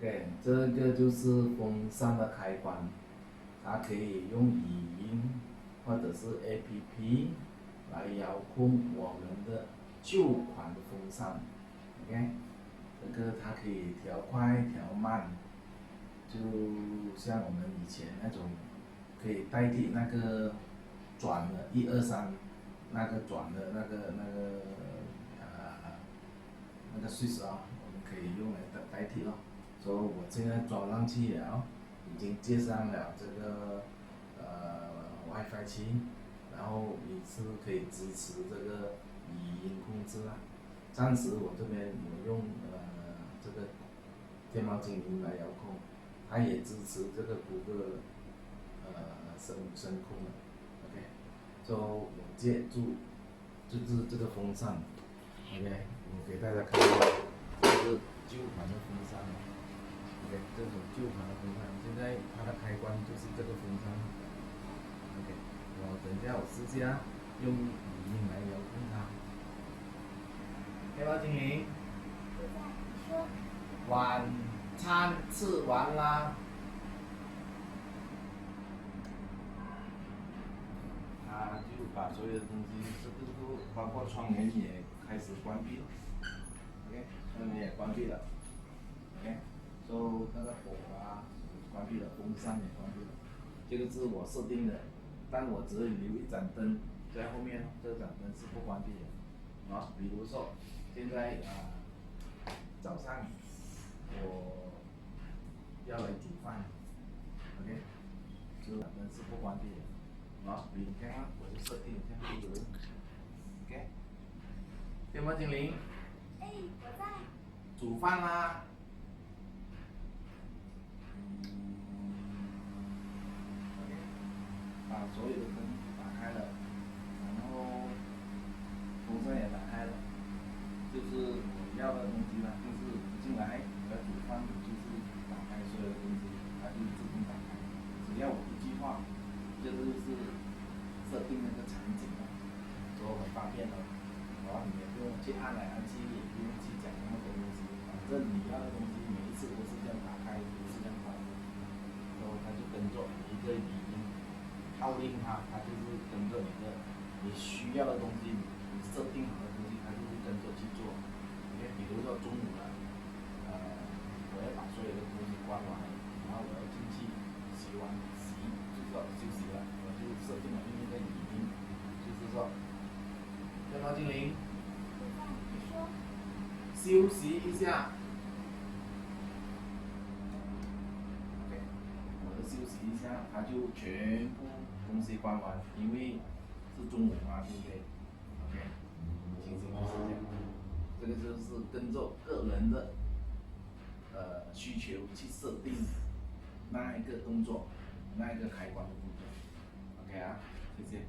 OK，这个就是风扇的开关，它可以用语音或者是 APP 来遥控我们的旧款的风扇。OK， 这个它可以调快调慢，就像我们以前那种可以代替那个转的123那个转的那个 switch 啊，我们可以用来代替咯。所以我现在装上去了，已经接上了这个WiFi 器，然后也是可以支持这个语音控制啦。暂时我这边有用这个天猫精灵来遥控，它也支持这个谷歌声控的。OK， 所以我借助就是这个风扇。OK， 我给大家看一下，这是旧款的风扇。OK， 这种旧款的风扇，现在它的开关就是这个风扇。OK， 我等一下我试下用语音来遥控它。黑猫精灵，说晚餐吃完啦。他就把所有的东西，这个都包括窗帘也开始关闭了。OK， 窗帘也关闭了。OK， so 那个火啊关闭了，风扇也关闭了。这个是我设定的，但我只留一盏灯在后面，这盏灯是不关闭的。啊，比如说现在早上我要来煮饭 ，OK， 这盏灯是不关闭的。好，你看看，我就设定这样子 ，OK。电猫精灵，哎，我在。煮饭啦。OK， 把所有的灯打开了，然后风扇也打开了，就是我要的东西呢，就是进来我要煮饭，就是打开所有的东西，它就自动打开，只要我一句话，这就是设定那个场景了，所以很方便的。然后你也不用去按来按去，也不用去讲那么多东西，反正你要的东西每一次都是这样打开，都是这样关，然后它就跟着你一个语音号令它，它就是跟着你需要的东西，你设定好的东西，它就会跟着去做。比如说中午了，我要把所有的东西关完，然后我要进去就是要休息了，我就设定了另一个语音，就是说，电猫精灵，我在。你说。休息一下。OK， 我的休息一下，它就全部东西关完，因为是中午嘛，对不对 ？OK， 情形就是这样。这个就是跟着个人的需求去设定那一个动作，那一个开关的动作。OK 啊，谢谢。